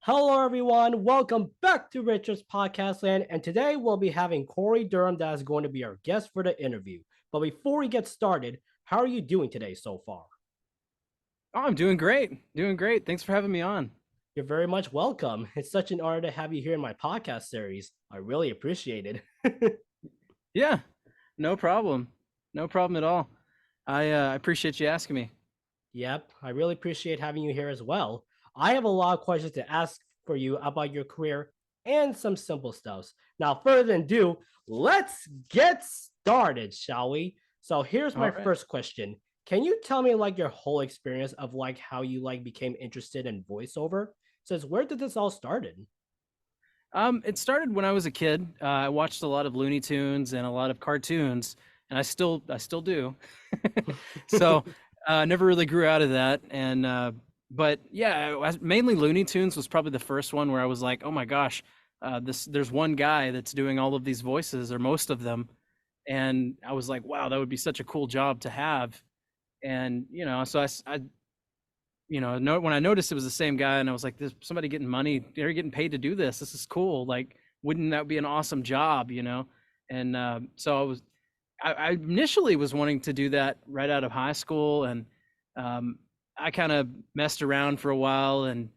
Hello, everyone. Welcome back to Richard's Podcast Land. And today we'll be having Corey Durham that is going to be our guest for the interview. But before we get started, how are you doing today so far? Oh, I'm doing great. Doing great. Thanks for having me on. You're very much welcome. It's such an honor to have you here in my podcast series. I really appreciate it. Yeah, no problem. No problem at all. I appreciate you asking me. Yep, I really appreciate having you here as well. I have a lot of questions to ask for you about your career and some simple stuffs. Now, further than ado, let's get started, shall we? So here's my All right. first question. Can you tell me like your whole experience of like how you like became interested in voiceover? Says where did this all started? It started when I was a kid. I watched a lot of Looney Tunes and a lot of cartoons, and I still do. So, never really grew out of that. But yeah, mainly Looney Tunes was probably the first one where I was like, oh my gosh, there's one guy that's doing all of these voices or most of them, and I was like, wow, that would be such a cool job to have. And so I when I noticed it was the same guy, and I was like, "There's somebody getting money. They're getting paid to do this. This is cool. Like, wouldn't that be an awesome job?" And so I initially was wanting to do that right out of high school, and um, I kind of messed around for a while and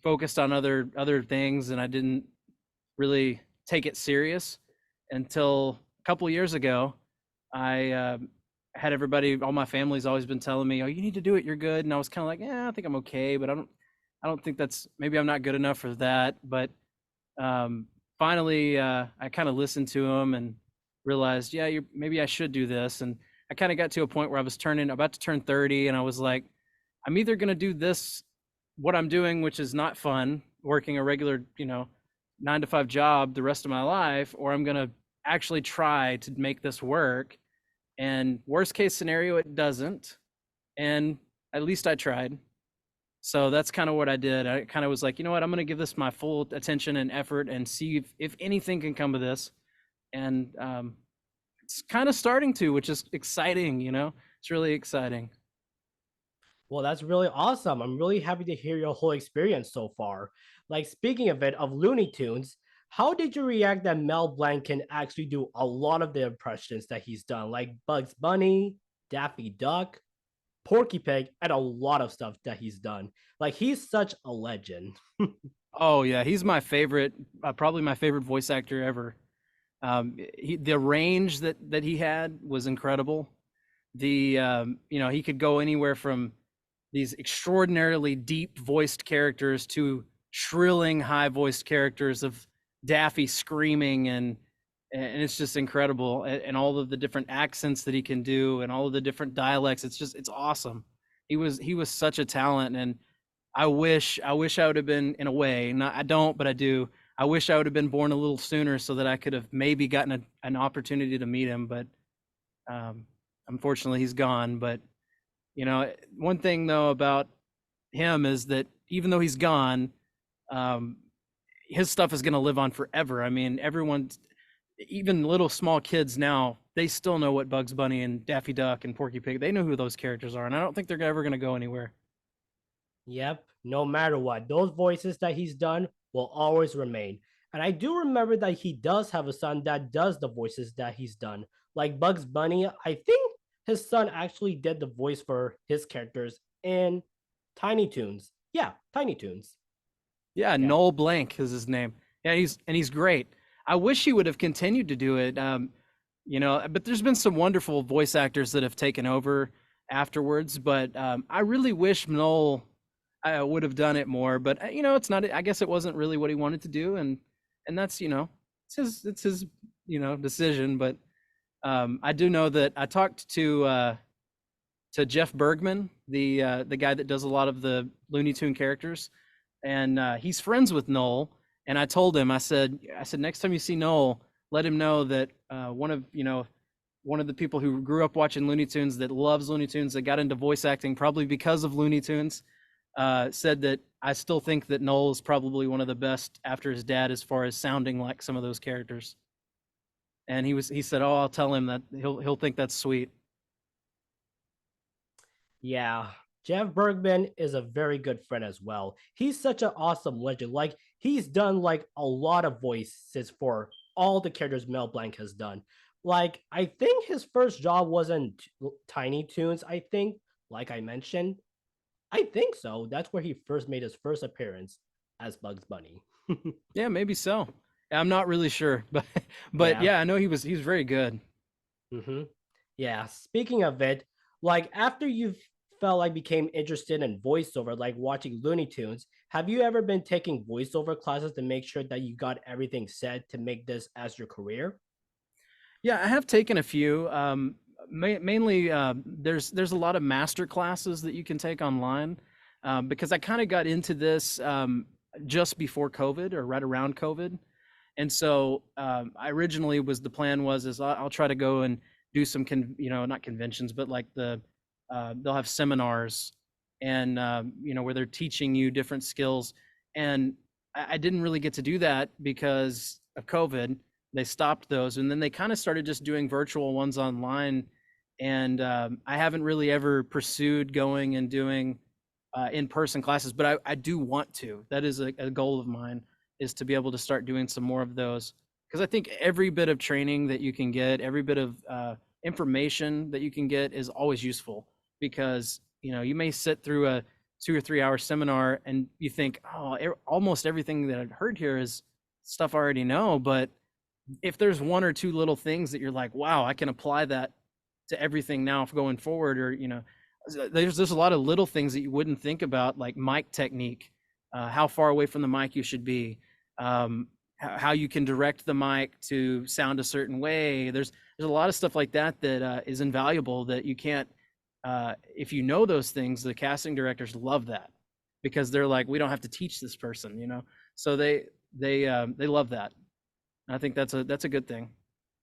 focused on other things, and I didn't really take it serious until a couple years ago. I had everybody, all my family's always been telling me, "Oh, you need to do it. You're good." And I was kind of like, "Yeah, I think I'm okay, but I don't think maybe I'm not good enough for that." But finally, I kind of listened to him and realized, yeah, maybe I should do this. And I kind of got to a point where I was about to turn 30, and I was like, I'm either gonna do this, what I'm doing, which is not fun, working a regular, 9 to 5 job the rest of my life, or I'm gonna actually try to make this work. And worst case scenario, it doesn't. And at least I tried. So that's kind of what I did. I kind of was like, you know what, I'm going to give this my full attention and effort and see if anything can come of this. And it's kind of starting to, which is exciting. It's really exciting. Well, that's really awesome. I'm really happy to hear your whole experience so far. Like, speaking of it, of Looney Tunes, how did you react that Mel Blanc can actually do a lot of the impressions that he's done, like Bugs Bunny, Daffy Duck, Porky Pig, and a lot of stuff that he's done? Like, he's such a legend. Oh, yeah. He's my favorite, probably my favorite voice actor ever. The range that he had was incredible. He could go anywhere from these extraordinarily deep voiced characters to shrilling high voiced characters of Daffy screaming, and it's just incredible, and all of the different accents that he can do and all of the different dialects. It's awesome. He was such a talent, and I wish I would have been, in a way, not, I don't, but I do. I wish I would have been born a little sooner so that I could have maybe gotten an opportunity to meet him, but um, unfortunately he's gone. But one thing though about him is that even though he's gone, um, his stuff is going to live on forever. I mean, everyone, even little small kids now, they still know what Bugs Bunny and Daffy Duck and Porky Pig. They know who those characters are, and I don't think they're ever going to go anywhere. Yep, no matter what, those voices that he's done will always remain. And I do remember that he does have a son that does the voices that he's done. Like Bugs Bunny, I think his son actually did the voice for his characters in Tiny Toons. Yeah, Tiny Toons. Yeah, Yeah. Noel Blanc is his name. Yeah, he's great. I wish he would have continued to do it. But there's been some wonderful voice actors that have taken over afterwards. But I really wish Noel would have done it more. But it's not. I guess it wasn't really what he wanted to do, and that's it's his decision. But I do know that I talked to Jeff Bergman, the guy that does a lot of the Looney Tune characters, and he's friends with Noel. And I told him, I said, next time you see Noel, let him know that one of the people who grew up watching Looney Tunes, that loves Looney Tunes, that got into voice acting probably because of Looney Tunes, said that I still think that Noel is probably one of the best after his dad as far as sounding like some of those characters. And he said, "Oh, I'll tell him that he'll think that's sweet." Yeah. Jeff Bergman is a very good friend as well. He's such an awesome legend. Like he's done like a lot of voices for all the characters Mel Blanc has done. Like I think his first job was in Tiny Toons, I think, like I mentioned. I think so. That's where he first made his first appearance as Bugs Bunny. Yeah, maybe so. I'm not really sure, but Yeah. yeah, I know he was very good. Hmm. Yeah. Speaking of it, like after you felt like became interested in voiceover, like watching Looney Tunes, have you ever been taking voiceover classes to make sure that you got everything set to make this as your career? Yeah, I have taken a few. Mainly, there's a lot of master classes that you can take online, because I kind of got into this just before COVID or right around COVID, and so I originally was the plan was is I'll try to go and do some not conventions, but like they'll have seminars, and where they're teaching you different skills, and I didn't really get to do that because of COVID. They stopped those, and then they kind of started just doing virtual ones online, and I haven't really ever pursued going and doing in-person classes, but I do want to. That is a goal of mine, is to be able to start doing some more of those, because I think every bit of training that you can get, every bit of information that you can get is always useful, because you may sit through a 2 or 3 hour seminar and you think, oh, almost everything that I've heard here is stuff I already know, but if there's one or two little things that you're like, wow, I can apply that to everything now going forward, or there's a lot of little things that you wouldn't think about, like mic technique, how far away from the mic you should be, how you can direct the mic to sound a certain way. There's a lot of stuff like that that is invaluable, that you can't, if you know those things, the casting directors love that, because they're like, we don't have to teach this person, so they love that. I think that's a good thing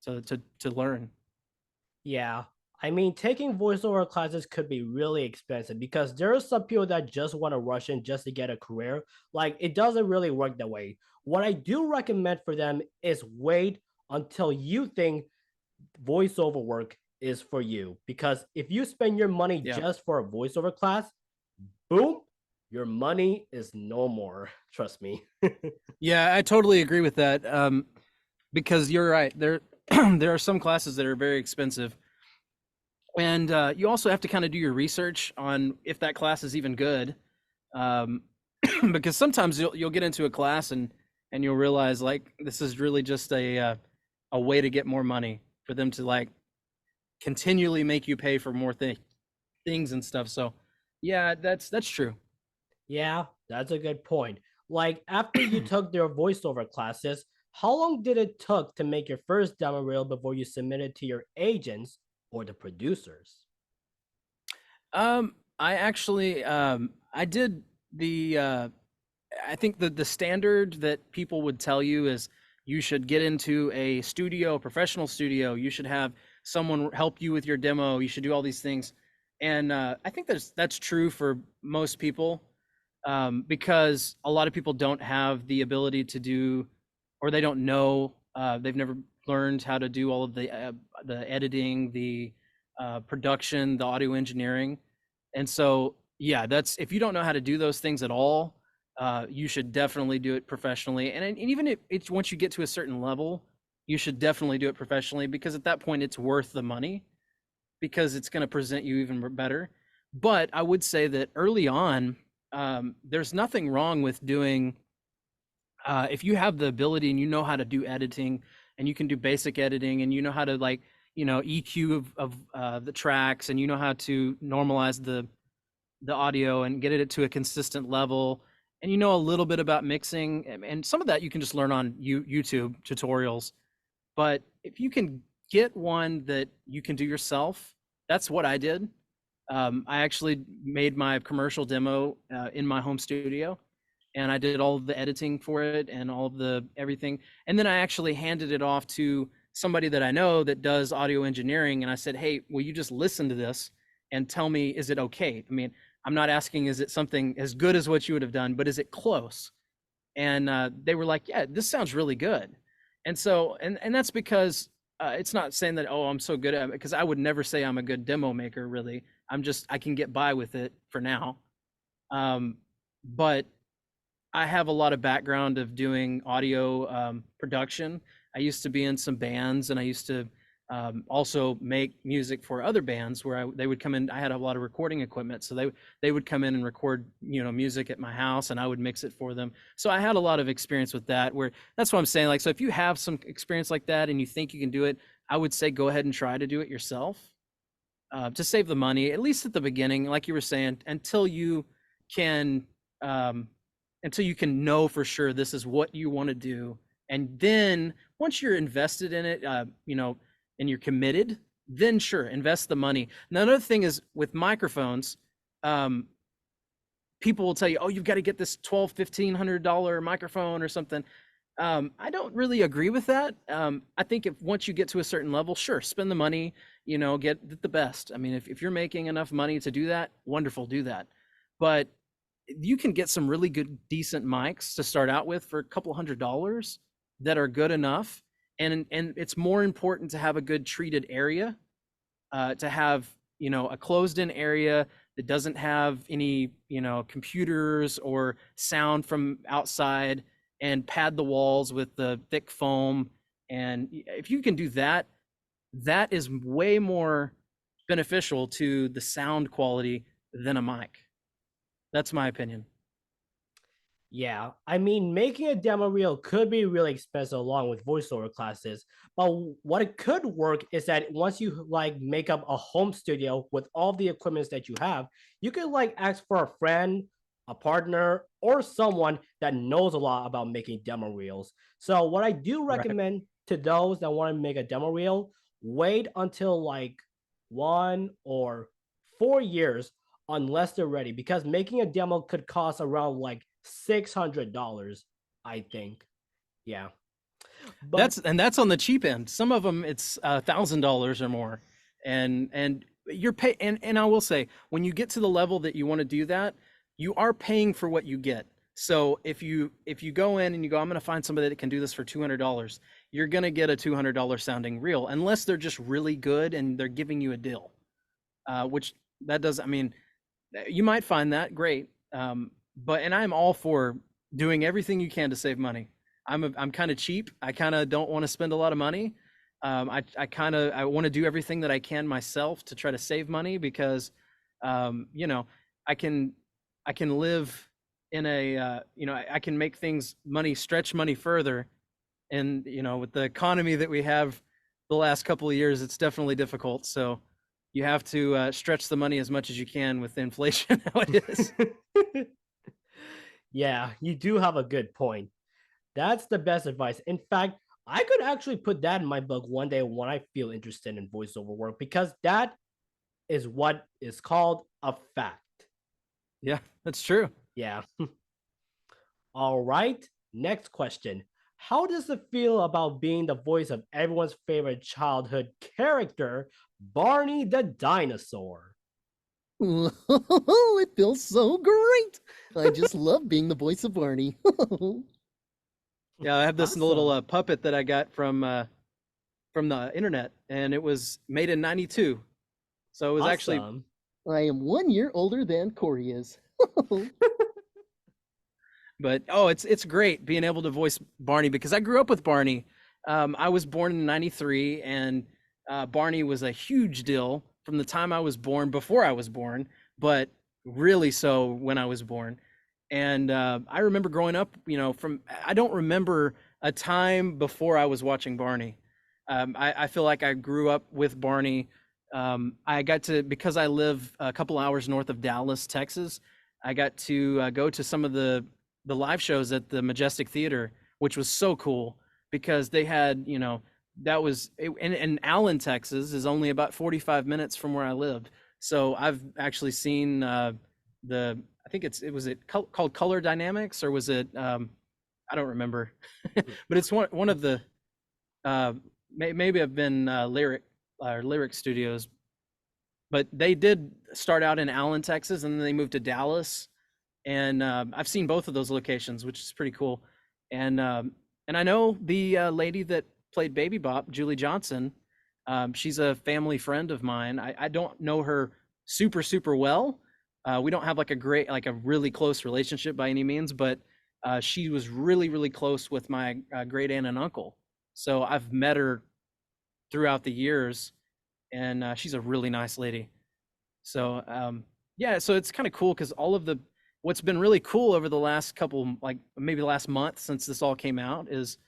to learn. Yeah. I mean, taking voiceover classes could be really expensive because there are some people that just want to rush in just to get a career. Like, it doesn't really work that way. What I do recommend for them is wait until you think voiceover work is for you. Because if you spend your money Yeah. just for a voiceover class, boom, your money is no more. Trust me. Yeah, I totally agree with that. Because you're right. There there are some classes that are very expensive, and you also have to kind of do your research on if that class is even good. Um, because sometimes you'll get into a class, and you'll realize, like, this is really just a way to get more money, for them to like continually make you pay for more things and stuff. So yeah, that's true. Yeah, that's a good point. Like after you took their voiceover classes, how long did it took to make your first demo reel before you submitted to your agents or the producers? I actually I did the I think the standard that people would tell you is, you should get into a studio, a professional studio. You should have someone help you with your demo. You should do all these things, and I think that's true for most people, because a lot of people don't have the ability to do, or they don't know. They've never learned how to do all of the editing, the production, the audio engineering, and so yeah, that's, if you don't know how to do those things at all, you should definitely do it professionally. And even if it's, once you get to a certain level, you should definitely do it professionally, because at that point it's worth the money, because it's going to present you even better. But I would say that early on, there's nothing wrong with doing, if you have the ability and you know how to do editing, and you can do basic editing, and you know how to, like, EQ of the tracks, and you know how to normalize the audio and get it to a consistent level, and you know a little bit about mixing, and some of that you can just learn on YouTube tutorials. But if you can get one that you can do yourself, that's what I did. I actually made my commercial demo in my home studio, and I did all of the editing for it and all of the everything. And then I actually handed it off to somebody that I know that does audio engineering, and I said, "Hey, will you just listen to this and tell me, is it okay? I mean, I'm not asking is it something as good as what you would have done, but is it close?" And they were like, "Yeah, this sounds really good." And so, and that's because it's not saying that, oh, I'm so good at it, because I would never say I'm a good demo maker, really. I can get by with it for now. But I have a lot of background of doing audio production. I used to be in some bands, and I used to also make music for other bands where they would come in. I had a lot of recording equipment, so they would come in and record music at my house, and I would mix it for them. So I had a lot of experience with that. Where that's what I'm saying. Like, so if you have some experience like that and you think you can do it, I would say go ahead and try to do it yourself to save the money, at least at the beginning, like you were saying, can um, until you can know for sure this is what you want to do. And then once you're invested in it, and you're committed, then sure, invest the money. Now, another thing is with microphones, um, people will tell you, oh, you've got to get this $1,200-$1,500 microphone or something. I don't really agree with that. I think if once you get to a certain level, sure, spend the money, get the best. I mean, if you're making enough money to do that, wonderful, do that. But you can get some really good, decent mics to start out with for a couple $100s that are good enough. And it's more important to have a good treated area, to have, a closed in area that doesn't have any, computers or sound from outside, and pad the walls with the thick foam. And if you can do that, that is way more beneficial to the sound quality than a mic. That's my opinion. Yeah, I mean, making a demo reel could be really expensive along with voiceover classes, but what it could work is that once you like make up a home studio with all the equipments that you have, you could like ask for a friend, a partner, or someone that knows a lot about making demo reels. So what I do Right. recommend to those that want to make a demo reel, wait until like 1 or 4 years unless they're ready, because making a demo could cost around like $600, I think. Yeah. But That's on the cheap end. Some of them it's $1,000 or more, and you're pay and I will say, when you get to the level that you want to do that, you are paying for what you get. So if you go in and you go, I'm going to find somebody that can do this for $200, you're going to get a $200 sounding reel, unless they're just really good and they're giving you a deal. Which that does, I mean, you might find that great. But and I'm all for doing everything you can to save money. I'm kind of cheap. I kind of don't want to spend a lot of money. I want to do everything that I can myself to try to save money, because you know, I can I can live in a I can make things money, stretch money further. And with the economy that we have the last couple of years, it's definitely difficult. So you have to stretch the money as much as you can with inflation how it is. yeah, you do have a good point. That's the best advice. In fact, I could actually put that in my book one day when I feel interested in voiceover work, because that is what is called a fact. Yeah, that's true. Yeah. All right. Next question. How does it feel about being the voice of everyone's favorite childhood character, Barney the Dinosaur? It feels so great. I just love being the voice of Barney. Yeah, I have this little Awesome. puppet that I got from the internet, and it was made in '92. So it was actually, Awesome. I am 1 year older than Korey is. but oh, it's great being able to voice Barney, because I grew up with Barney. I was born in '93, and Barney was a huge deal from the time I was born, before I was born, but really so when I was born. And I remember growing up, from I don't remember a time before I was watching Barney. I feel like I grew up with Barney. I got to, because I live a couple hours north of Dallas, Texas. I got to go to some of the live shows at the Majestic Theater, which was so cool, because they had, that was and Allen, Texas is only about 45 minutes from where I lived. So I've actually seen the I think it was called Color Dynamics, or was it I don't remember. But it's one of the maybe I've been Lyric Studios, but they did start out in Allen, Texas, and then they moved to Dallas. And I've seen both of those locations, which is pretty cool. And I know the lady that played Baby Bop, Julie Johnson. She's a family friend of mine. I don't know her super super well. We don't have like a really close relationship by any means, but she was really really close with my great aunt and uncle. So I've met her throughout the years, and she's a really nice lady. So yeah, so it's kind of cool because all of the what's been really cool over the last couple, like maybe the last month since this all came out, is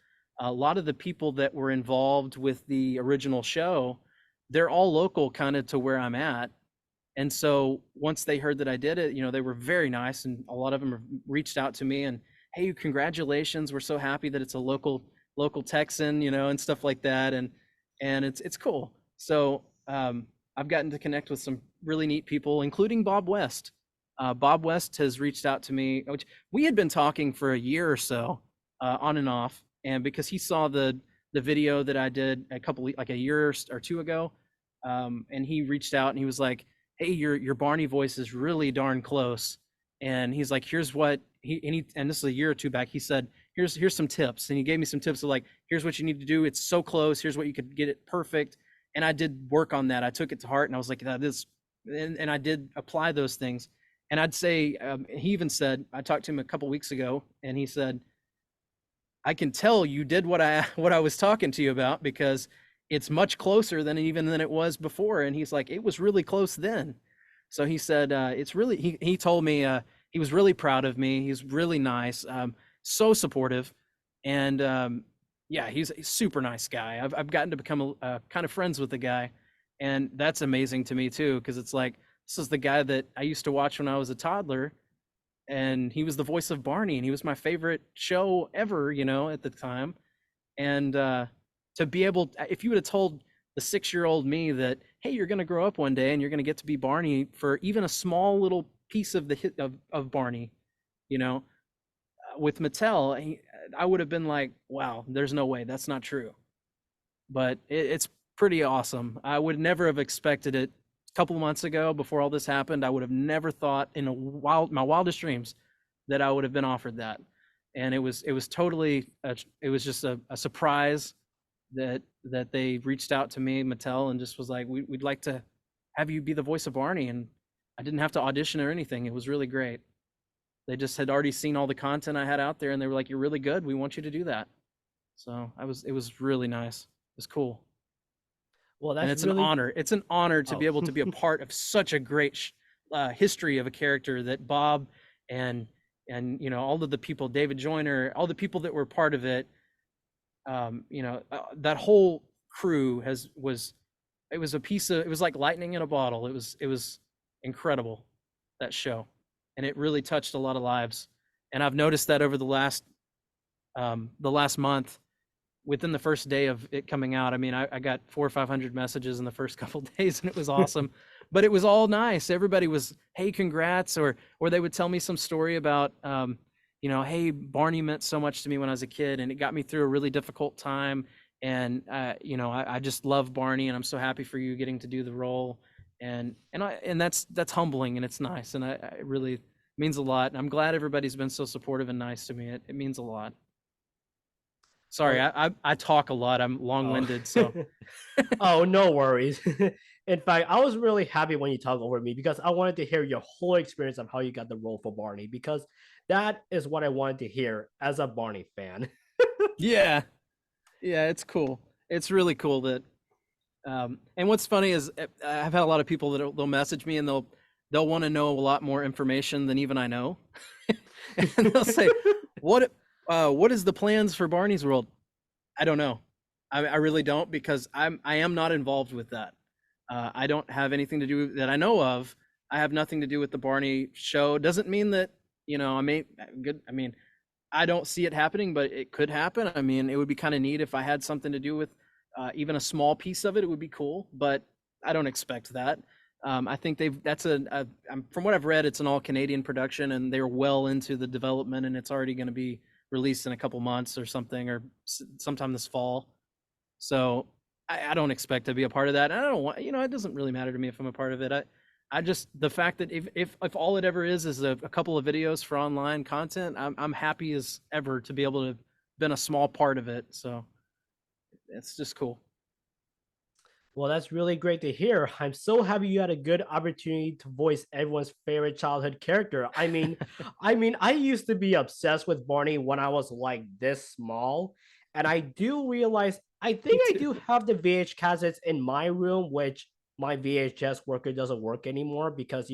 a lot of the people that were involved with the original show, they're all local kind of to where I'm at. And so once they heard that I did it, they were very nice, and a lot of them reached out to me and, hey, congratulations, we're so happy that it's a local Texan, and stuff like that, and it's cool. So I've gotten to connect with some really neat people, including Bob West. Bob West has reached out to me, which we had been talking for a year or so, on and off, and because he saw the video that I did like a year or two ago, and he reached out and he was like, hey, your Barney voice is really darn close. And he's like, here's what and this is a year or two back. He said, here's some tips. And he gave me some tips of like, here's what you need to do. It's so close. Here's what you could get it perfect. And I did work on that. I took it to heart and I was like, that is, and I did apply those things. And I'd say, he even said, I talked to him a couple weeks ago and he said, I can tell you did what I was talking to you about, because it's much closer than it was before. And he's like, it was really close then. So he said, it's really, he told me, he was really proud of me. He's really nice, so supportive. And yeah, he's a super nice guy. I've gotten to become kind of friends with the guy. And that's amazing to me too, because it's like, this is the guy that I used to watch when I was a toddler. And he was the voice of Barney, and he was my favorite show ever, at the time. And to be able, if you would have told the 6-year-old me that, hey, you're going to grow up one day and you're going to get to be Barney for even a small little piece of the hit of Barney, with Mattel, I would have been like, wow, there's no way, that's not true. But it's pretty awesome. I would never have expected it a couple of months ago before all this happened. I would have never thought in my wildest dreams that I would have been offered that. And it was totally, it was just a surprise that they reached out to me, Mattel, and just was like, we'd like to have you be the voice of Barney. And I didn't have to audition or anything. It was really great. They just had already seen all the content I had out there, and they were like, you're really good, we want you to do that. So it was really nice. It was cool. Well, And that's it's really an honor. It's an honor to be oh. able to be a part of such a great history of a character that Bob and all of the people, David Joyner, all the people that were part of it, that whole crew was like lightning in a bottle. It was incredible, that show, and it really touched a lot of lives. And I've noticed that over the last month, within the first day of it coming out, I mean, I got 400 or 500 messages in the first couple of days, and it was awesome. But it was all nice. Everybody was, hey, congrats, or they would tell me some story about, hey, Barney meant so much to me when I was a kid, and it got me through a really difficult time. And I just love Barney, and I'm so happy for you getting to do the role. And that's humbling, and it's nice, and I really means a lot. And I'm glad everybody's been so supportive and nice to me. It means a lot. Sorry, I talk a lot. I'm long-winded, so. Oh, no worries. In fact, I was really happy when you talked over me, because I wanted to hear your whole experience of how you got the role for Barney, because that is what I wanted to hear as a Barney fan. Yeah, it's cool. It's really cool that. And what's funny is I've had a lot of people that they'll message me and they'll want to know a lot more information than even I know, and they'll say, what is the plans for Barney's World? I don't know. I really don't, because I am not involved with that. I don't have anything to do that I know of. I have nothing to do with the Barney show. Doesn't mean that, I mean, I don't see it happening, but it could happen. I mean, it would be kind of neat if I had something to do with even a small piece of it. It would be cool, but I don't expect that. I think from what I've read, it's an all Canadian production, and they're well into the development, and it's already going to be released in a couple months or something, or sometime this fall. So I don't expect to be a part of that. And I don't want, it doesn't really matter to me if I'm a part of it. I just, the fact that if all it ever is a couple of videos for online content, I'm happy as ever to be able to been a small part of it. So it's just cool. Well, that's really great to hear. I'm so happy you had a good opportunity to voice everyone's favorite childhood character. I used to be obsessed with Barney when I was like this small, and I do realize I Me think I too. do have the VH cassettes in my room, which my VHS worker doesn't work anymore because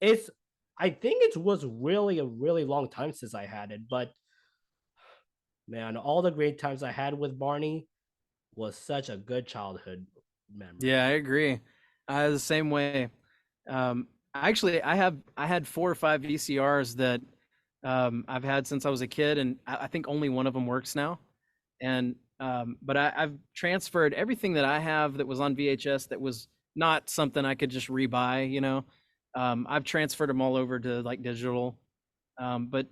it's I think it was really a really long time since I had it, but man, all the great times I had with Barney was such a good childhood Yeah, I memory. agree. The same way. Actually, I had 4 or 5 VCRs that I've had since I was a kid, and I think only one of them works now. And but I've transferred everything that I have that was on VHS that was not something I could just rebuy. I've transferred them all over to like digital. But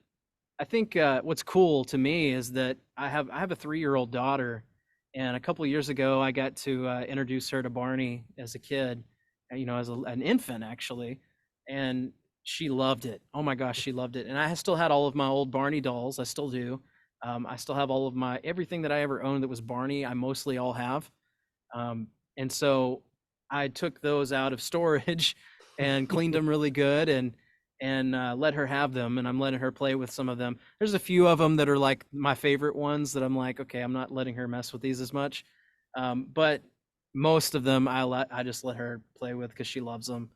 I think what's cool to me is that I have a 3-year-old daughter, and a couple of years ago I got to introduce her to Barney as a kid, as an infant actually, and she loved it. Oh my gosh, she loved it. And I still had all of my old Barney dolls. I still do. I still have all of my everything that I ever owned that was Barney. I mostly all have. And so I took those out of storage and cleaned them really good and let her have them. And I'm letting her play with some of them. There's a few of them that are like my favorite ones that I'm like, okay, I'm not letting her mess with these as much. But most of them I just let her play with because she loves them,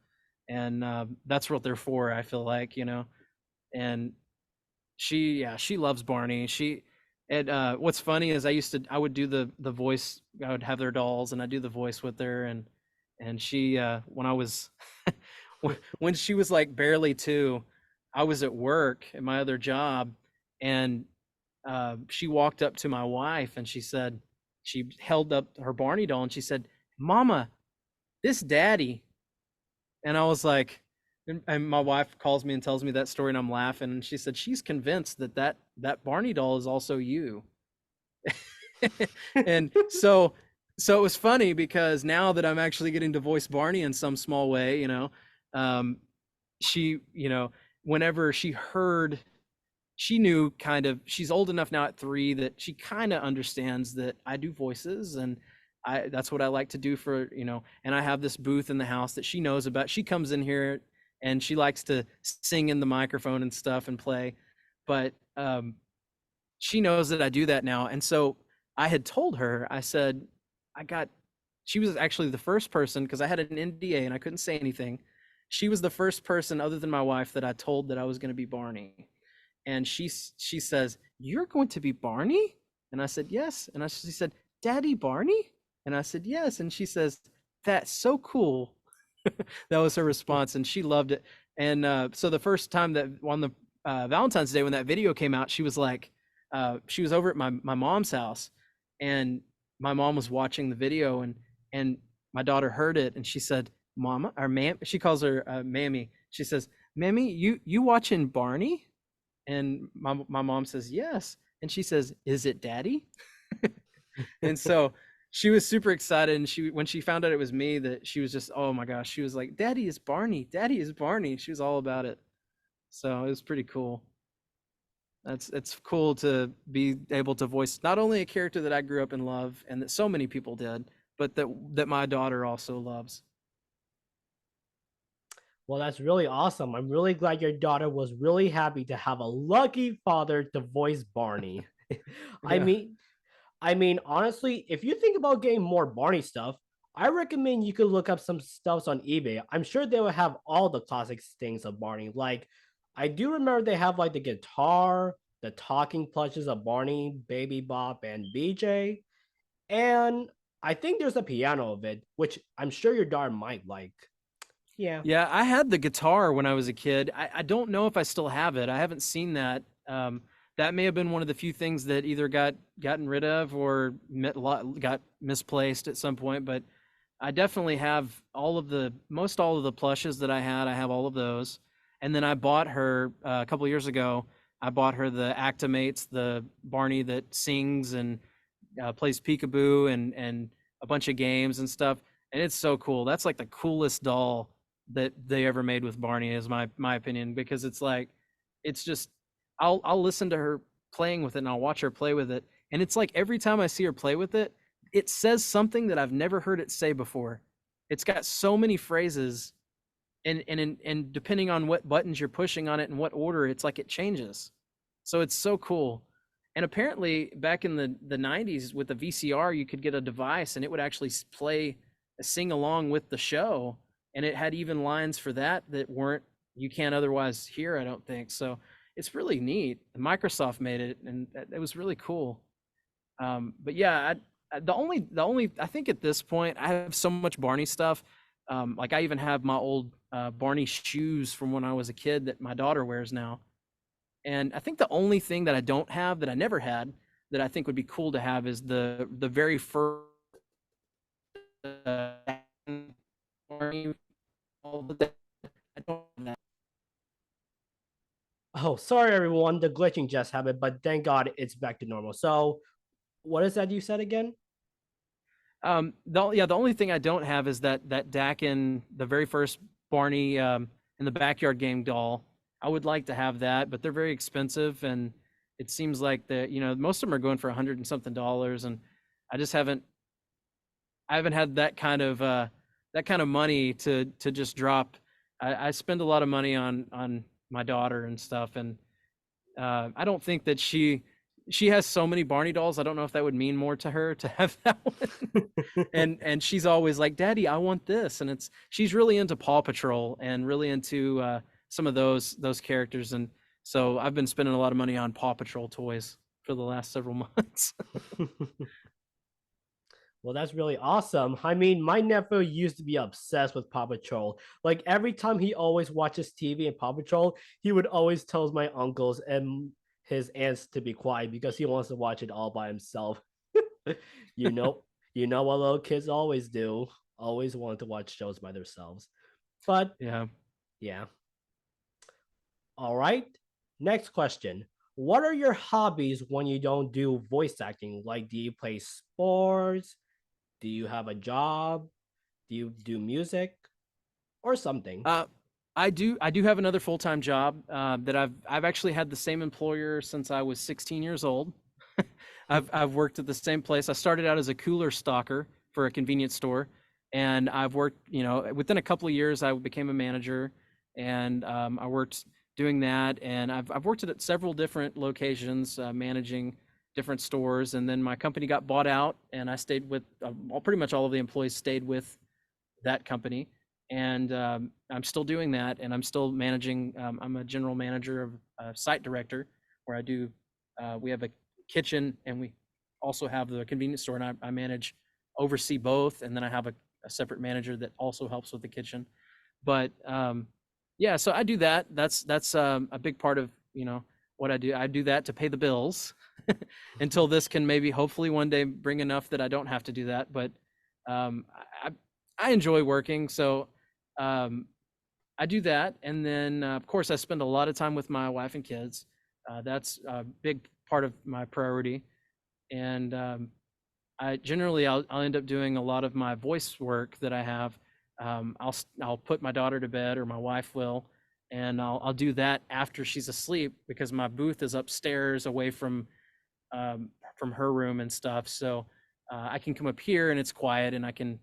and that's what they're for. I feel like and she loves Barney. She and what's funny is I would do the voice. I would have their dolls and I do the voice with her, and she when I was when she was like barely 2, I was at work at my other job, and she walked up to my wife and she held up her Barney doll and she said, "Mama, this daddy." And I was like, and my wife calls me and tells me that story, and I'm laughing. And she said she's convinced that Barney doll is also you. And so it was funny because now that I'm actually getting to voice Barney in some small way, um, she, whenever she heard, she knew kind of, she's old enough now at 3 that she kind of understands that I do voices, and that's what I like to do and I have this booth in the house that she knows about. She comes in here and she likes to sing in the microphone and stuff and play, but she knows that I do that now. And so I had told her, I said, I got, she was actually the first person because I had an NDA and I couldn't say anything. She was the first person other than my wife that I told that I was going to be Barney. And she says, "You're going to be Barney?" And I said, "Yes." And she said, "Daddy Barney?" And I said, "Yes." And she says, "That's so cool." That was her response, and she loved it. And so the first time that on the Valentine's Day when that video came out, she was like, she was over at my mom's house, and my mom was watching the video, and my daughter heard it, and she said, "Mama," or "Mam," she calls her Mammy. She says, "Mammy, you watching Barney?" And my mom says, "Yes." And she says, "Is it daddy?" And so she was super excited. And when she found out it was me, that she was just, oh my gosh, she was like, "Daddy is Barney. Daddy is Barney." She was all about it. So it was pretty cool. It's cool to be able to voice not only a character that I grew up and love and that so many people did, but that my daughter also loves. Well, that's really awesome. I'm really glad your daughter was really happy to have a lucky father to voice Barney. I Yeah. mean, honestly, if you think about getting more Barney stuff, I recommend you could look up some stuffs on eBay. I'm sure they will have all the classic things of Barney. Like, I do remember they have like the guitar, the talking plushes of Barney, Baby Bop, and BJ, and I think there's a piano of it, which I'm sure your daughter might like. Yeah. Yeah, I had the guitar when I was a kid. I don't know if I still have it. I haven't seen that. That may have been one of the few things that either gotten rid of or got misplaced at some point. But I definitely have most all of the plushes that I had. I have all of those. And then I bought her a couple years ago. I bought her the Actimates, the Barney that sings and plays peekaboo and a bunch of games and stuff. And it's so cool. That's like the coolest doll that they ever made with Barney, is my opinion, because it's like, it's just, I'll listen to her playing with it and I'll watch her play with it, and it's like every time I see her play with it, it says something that I've never heard it say before. It's got so many phrases, and depending on what buttons you're pushing on it and what order, it's like it changes. So it's so cool. And apparently, back in the 90s with the VCR, you could get a device and it would actually play, sing along with the show, and it had even lines for that that weren't you can't otherwise hear. I don't think so. It's really neat. Microsoft made it, and it was really cool. But yeah, the only I think at this point I have so much Barney stuff. Like I even have my old Barney shoes from when I was a kid that my daughter wears now. And I think the only thing that I don't have that I never had that I think would be cool to have is the very first uh, Barney. I don't have that. Oh, sorry everyone, the glitching just happened, but thank God it's back to normal. So, what is that you said again? The only thing I don't have is that Dakin, the very first Barney in the backyard game doll. I would like to have that, but they're very expensive, and it seems like most of them are going for $100 and something, and I just haven't had that kind of money to just drop. I spend a lot of money on my daughter and stuff, and I don't think that she has so many Barney dolls. I don't know if that would mean more to her to have that one. And she's always like, "Daddy, I want this." And she's really into Paw Patrol and really into some of those characters. And so I've been spending a lot of money on Paw Patrol toys for the last several months. Well, that's really awesome. I mean, my nephew used to be obsessed with Paw Patrol. Like every time he always watches TV and Paw Patrol, he would always tell my uncles and his aunts to be quiet because he wants to watch it all by himself. you know, you know what little kids always do. Always want to watch shows by themselves. But Yeah. yeah. All right. Next question. What are your hobbies when you don't do voice acting? Like, do you play sports? Do you have a job? Do you do music or something? Uh, I do have another full-time job that I've actually had the same employer since I was 16 years old. I've worked at the same place. I started out as a cooler stocker for a convenience store, and I've worked, within a couple of years I became a manager, and I worked doing that, and I've worked at several different locations managing different stores, and then my company got bought out, and I stayed with pretty much all of the employees stayed with that company, and I'm still doing that, and I'm still managing. I'm a general manager of site director, where I do. We have a kitchen, and we also have the convenience store, and I manage, oversee both, and then I have a separate manager that also helps with the kitchen. But yeah, so I do that. That's a big part of what I do. I do that to pay the bills until this can maybe hopefully one day bring enough that I don't have to do that. But um, I, I enjoy working, so um, I do that, and then of course I spend a lot of time with my wife and kids. That's a big part of my priority, and I'll end up doing a lot of my voice work that I have. I'll put my daughter to bed, or my wife will, and I'll do that after she's asleep because my booth is upstairs away from her room and stuff. So I can come up here and it's quiet, and I can,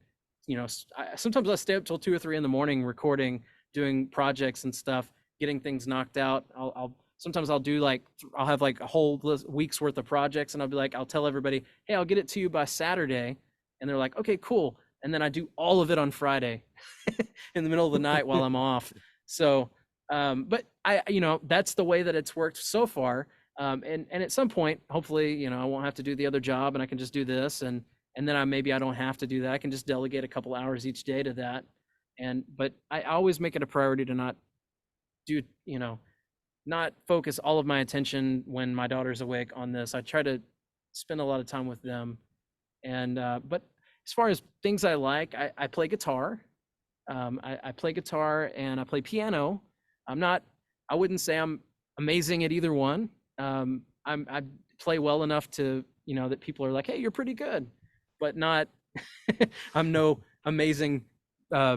sometimes I stay up till 2 or 3 in the morning recording, doing projects and stuff, getting things knocked out. I'll sometimes I'll do like I'll have like a whole week's worth of projects, and I'll tell everybody, hey, I'll get it to you by Saturday, and they're like, okay, cool. And then I do all of it on Friday in the middle of the night while I'm off. So, but that's the way that it's worked so far. And at some point, hopefully, I won't have to do the other job, and I can just do this, and then maybe I don't have to do that. I can just delegate a couple hours each day to that. But I always make it a priority to not do, not focus all of my attention when my daughter's awake on this. I try to spend a lot of time with them. And but as far as things I like, I play guitar. I play guitar and I play piano. I wouldn't say I'm amazing at either one. I play well enough to, that people are like, hey, you're pretty good, but not, I'm no amazing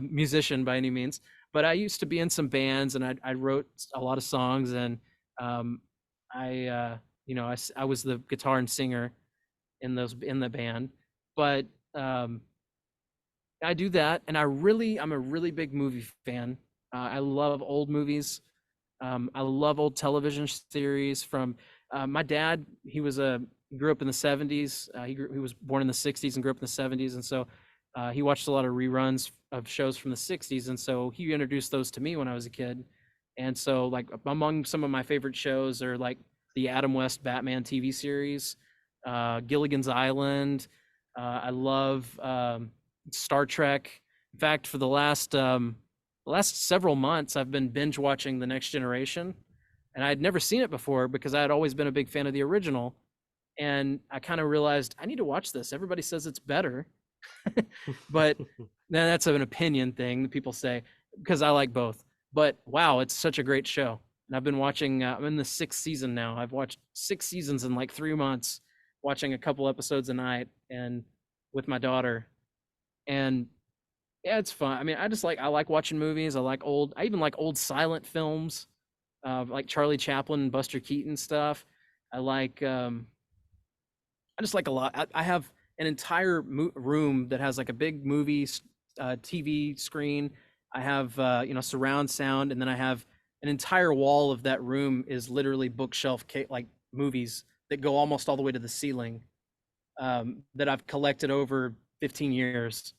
musician by any means. But I used to be in some bands, and I wrote a lot of songs, and I was the guitar and singer in the band. but um, I do that, and I'm a really big movie fan. I love old movies. I love old television series. From my dad, he grew up in the '70s. He was born in the '60s and grew up in the '70s, and so he watched a lot of reruns of shows from the '60s, and so he introduced those to me when I was a kid. And so, like among some of my favorite shows are like the Adam West Batman TV series, Gilligan's Island. I love Star Trek. In fact, for the last several months, I've been binge watching The Next Generation, and I had never seen it before because I had always been a big fan of the original. And I kind of realized I need to watch this. Everybody says it's better, but then that's an opinion thing that people say because I like both. But wow, it's such a great show. And I've been watching. I'm in the sixth season now. I've watched 6 seasons in like 3 months, watching a couple episodes a night, and with my daughter. And yeah, it's fun. I mean, I like watching movies. I even like old silent films, like Charlie Chaplin and Buster Keaton stuff. I like I just like a lot. I have an entire room that has like a big TV screen. I have surround sound, and then I have an entire wall of that room is literally like movies that go almost all the way to the ceiling, that I've collected over 15 years.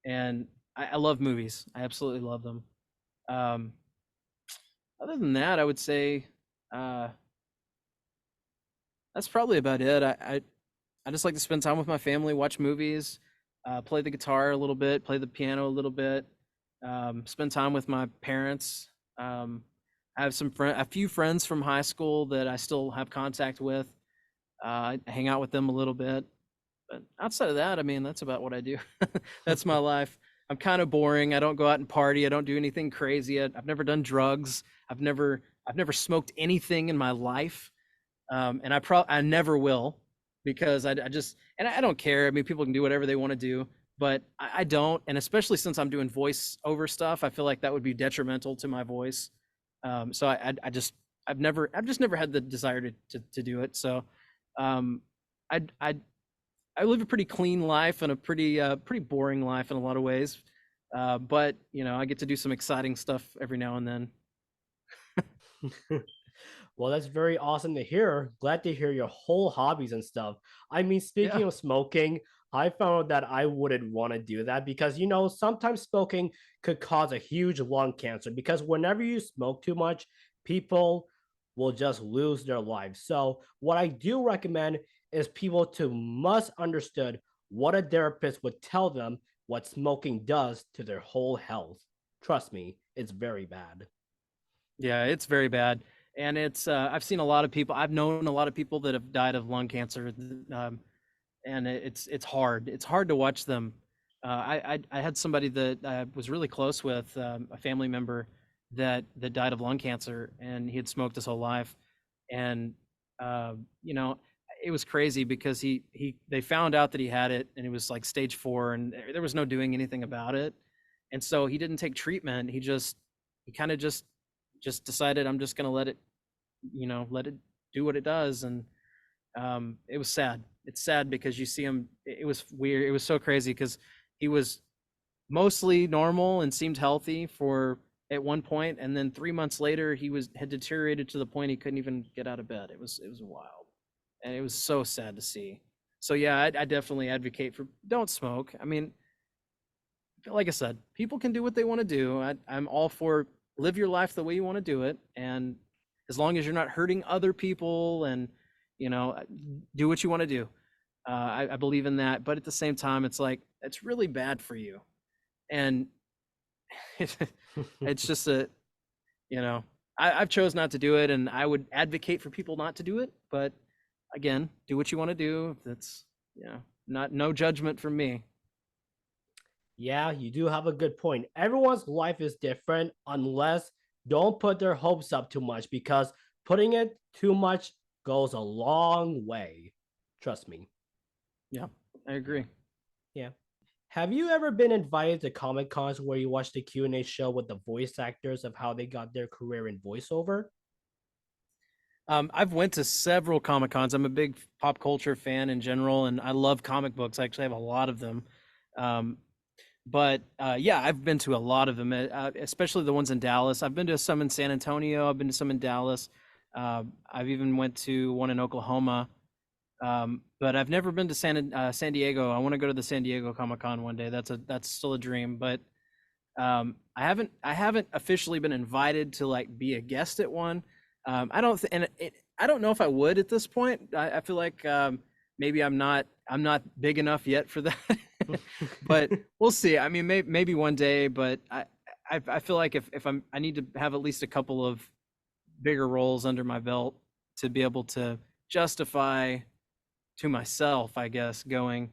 And I love movies. I absolutely love them. Um, Other than that, I would say uh, that's probably about it. I just like to spend time with my family, watch movies, play the guitar a little bit, play the piano a little bit, spend time with my parents. I have a few friends from high school that I still have contact with. I hang out with them a little bit, but outside of that, I mean, that's about what I do. That's my life. I'm kind of boring. I don't go out and party. I don't do anything crazy. I've never done drugs. I've never smoked anything in my life, and I never will because I don't care. I mean, people can do whatever they want to do, but I don't. And especially since I'm doing voice over stuff, I feel like that would be detrimental to my voice. So I've just never had the desire to do it. So, um, I I I live a pretty clean life and a pretty boring life in a lot of ways. But I get to do some exciting stuff every now and then. Well, that's very awesome to hear. Glad to hear your whole hobbies and stuff. I mean, Yeah. speaking of smoking, I found that I wouldn't want to do that because, sometimes smoking could cause a huge lung cancer because whenever you smoke too much, people will just lose their lives. So, what I do recommend is people to must understood what a therapist would tell them what smoking does to their whole health. Trust me, it's very bad. Yeah, it's very bad. And I've seen a lot of people, I've known a lot of people that have died of lung cancer. And it's hard. It's hard to watch them. I had somebody that I was really close with, a family member that died of lung cancer, and he had smoked his whole life. And uh, you know, it was crazy because they found out that he had it, and it was like stage 4, and there was no doing anything about it. And so he didn't take treatment. He kind of just decided, I'm just gonna let it do what it does. And it was sad. It's sad because you see him. It was weird. It was so crazy because he was mostly normal and seemed healthy for at one point, and then 3 months later had deteriorated to the point he couldn't even get out of bed. It was wild, and it was so sad to see. So yeah, I definitely advocate for don't smoke. I mean, like I said, people can do what they want to do. I'm all for live your life the way you want to do it, and as long as you're not hurting other people, and you know, do what you want to do. I believe in that, but at the same time, it's like it's really bad for you, and it's just you know, I've chose not to do it, and I would advocate for people not to do it. But again, do what you want to do. That's not no judgment from me. Yeah, you do have a good point. Everyone's life is different unless don't put their hopes up too much because putting it too much goes a long way. Trust me. Yeah, I Yeah. agree. Yeah. Have you ever been invited to Comic Cons where you watch the Q&A show with the voice actors of how they got their career in voiceover? I've went to several Comic Cons. I'm a big pop culture fan in general, and I love comic books. I actually have a lot of them. Um, but yeah, I've been to a lot of them, especially the ones in Dallas. I've been to some in San Antonio. I've been to some in Dallas. I've even went to one in Oklahoma. But I've never been to San Diego. I want to go to the San Diego Comic Con one day. That's still a dream. But I haven't officially been invited to like be a guest at one. I don't know if I would at this point. I feel like maybe I'm not big enough yet for that. But we'll see. I mean, maybe one day. But I feel like if I need to have at least a couple of bigger roles under my belt to be able to justify to myself, I guess, going.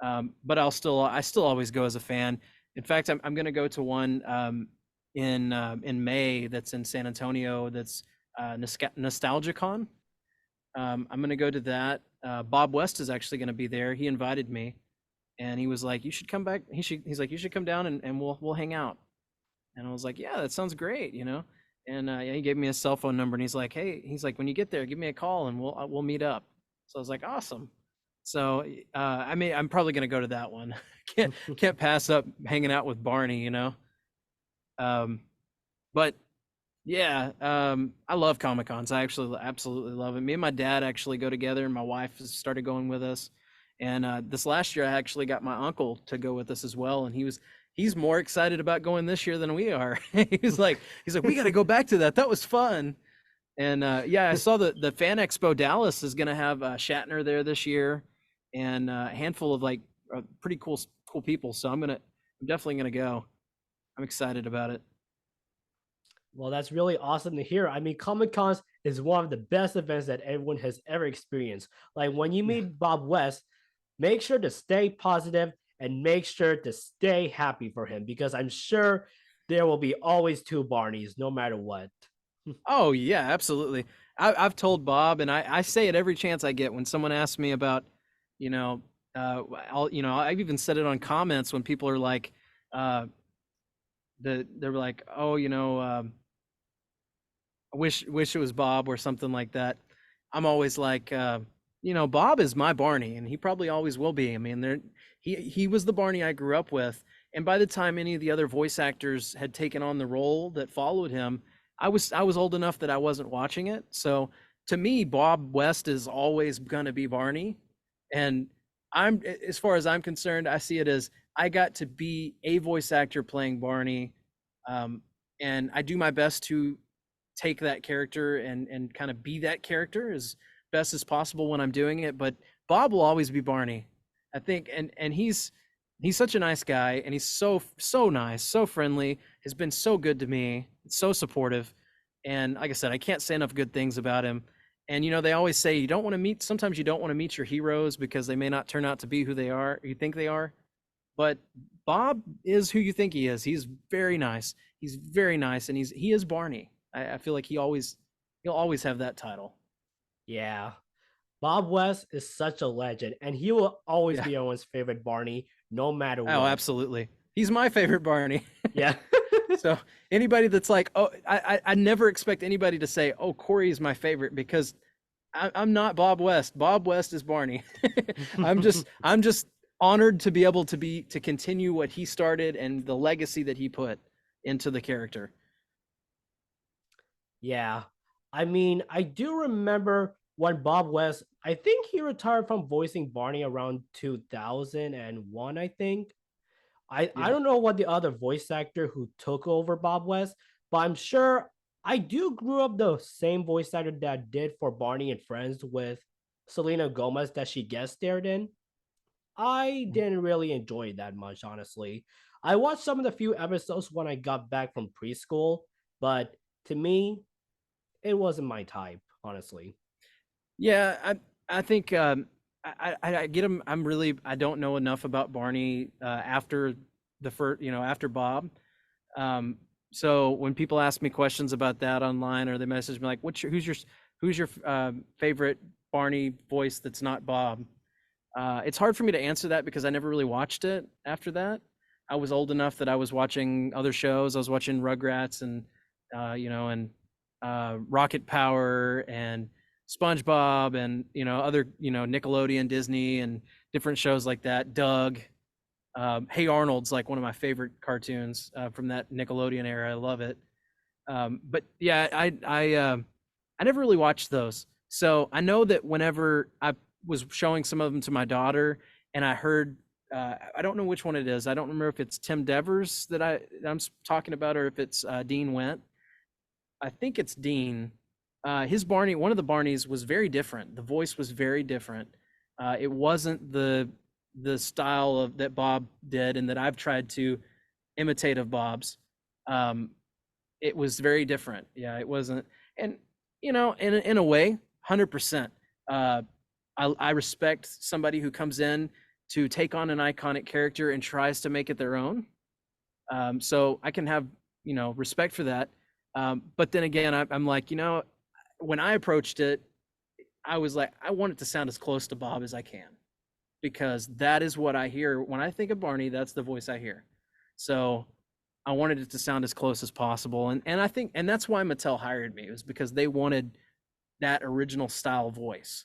But I still always go as a fan. In fact, I'm going to go to one in May that's in San Antonio. That's NostalgiaCon. I'm going to go to that. Bob West is actually going to be there. He invited me, and he was like, "You should come back." He's like, "You should come down and we'll hang out." And I was like, "Yeah, that sounds great," you know. And yeah, he gave me his cell phone number, and he's like, "Hey," he's like, "when you get there, give me a call, and we'll meet up." So I was like, "Awesome." So I mean, I'm probably gonna go to that one. Can't pass up hanging out with Barney, you know. Um, but yeah, I love Comic Cons. I actually absolutely love it. Me and my dad actually go together, and my wife has started going with us. And this last year, I actually got my uncle to go with us as well, and he's more excited about going this year than we are. He's like, we got to go back to that. That was fun. And yeah, I saw the Fan Expo Dallas is going to have Shatner there this year, and a handful of like pretty cool people. So I'm definitely gonna go. I'm excited about it. Well, that's really awesome to hear. I mean, Comic Cons is one of the best events that everyone has ever experienced. Like when you Yeah. meet Bob West, make sure to stay positive and make sure to stay happy for him because I'm sure there will be always two Barneys no matter what. Oh yeah, absolutely. I've told Bob, and I say it every chance I get when someone asks me about, you know, I've even said it on comments when people are like, uh, they're like, oh, I wish it was Bob or something like that. I'm always like, Bob is my Barney, and he probably always will be. I mean, he was the Barney I grew up with, and by the time any of the other voice actors had taken on the role that followed him, I was old enough that I wasn't watching it. So to me, Bob West is always gonna be Barney, and as far as I'm concerned, I see it as I got to be a voice actor playing Barney, um, and I do my best to take that character and kind of be that character as best as possible when I'm doing it. But Bob will always be Barney, I think, and he's such a nice guy, and he's so nice, so friendly, has been so good to me, so supportive, and like I said, I can't say enough good things about him. And they always say sometimes you don't want to meet your heroes because they may not turn out to be who they are, you think they are. But Bob is who you think he is. He's very nice. He's very nice, and he is Barney. I feel like he'll always have that title. Yeah. Bob West is such a legend, and he will always Yeah. be everyone's favorite Barney, no matter Oh, what. absolutely. He's my favorite Barney. Yeah. So anybody that's like, oh, I never expect anybody to say, oh, Korey is my favorite because I'm not Bob West. Bob West is Barney. I'm just honored to be able to continue what he started and the legacy that he put into the character. Yeah. I mean, I do remember when Bob West, I think he retired from voicing Barney around 2001, I think. I Yeah. don't know what the other voice actor who took over Bob West, but I'm sure I do grew up the same voice actor that did for Barney and Friends with Selena Gomez that she guest starred in. I didn't really enjoy it that much, honestly. I watched some of the few episodes when I got back from preschool, but to me, it wasn't my type, honestly. Yeah, I think I get him. I don't know enough about Barney after the first, after Bob. So when people ask me questions about that online or they message me like, who's your favorite Barney voice that's not Bob? It's hard for me to answer that because I never really watched it after that. I was old enough that I was watching other shows. I was watching Rugrats and Rocket Power and SpongeBob and other Nickelodeon, Disney, and different shows like that. Doug, Hey Arnold's like one of my favorite cartoons from that Nickelodeon era. I love it. But yeah, I never really watched those. So I know that whenever I was showing some of them to my daughter, and I heard, I don't know which one it is. I don't remember if it's Tim Devers that I'm talking about, or if it's Dean Went. I think it's Dean. His Barney, one of the Barneys was very different. The voice was very different. It wasn't the style of that Bob did and that I've tried to imitate of Bob's. Um, it was very different. Yeah, it wasn't. And in a way, 100%. Uh, I respect somebody who comes in to take on an iconic character and tries to make it their own. So I can have respect for that. But then again, I'm like, when I approached it, I was like, I want it to sound as close to Bob as I can, because that is what I hear when I think of Barney. That's the voice I hear. So I wanted it to sound as close as possible, and I think, and that's why Mattel hired me. It was because they wanted that original style voice,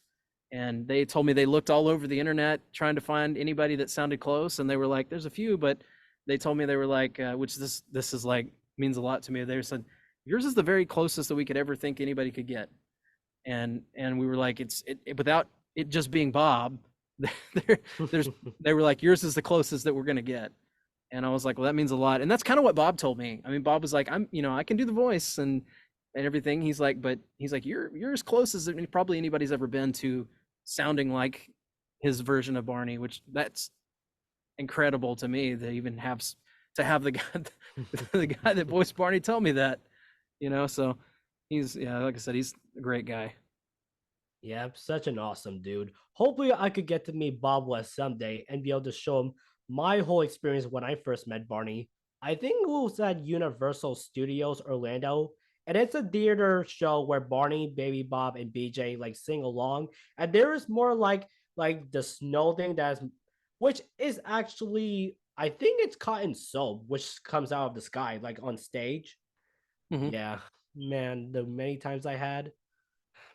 and they told me they looked all over the internet trying to find anybody that sounded close, and they were like, "There's a few," but they told me they were like, which this is like means a lot to me. They said, "Yours is the very closest that we could ever think anybody could get," and we were like, without it just being Bob. there's they were like, "Yours is the closest that we're gonna get." And I was like, well, that means a lot. And that's kind of what Bob told me. I mean, Bob was like, I can do the voice and everything. He's like, you're as close as probably anybody's ever been to sounding like his version of Barney, which that's incredible to me to even have the guy, the guy that voiced Barney tell me that, so he's, yeah, like I said, he's a great guy. Yeah, such an awesome dude. Hopefully, I could get to meet Bob West someday and be able to show him my whole experience when I first met Barney. I think it was at Universal Studios Orlando, and it's a theater show where Barney, Baby Bob, and BJ like sing along, and there is more like the snow thing which is actually, I think it's cotton soap which comes out of the sky like on stage. Mhm. Yeah, man, the many times I had.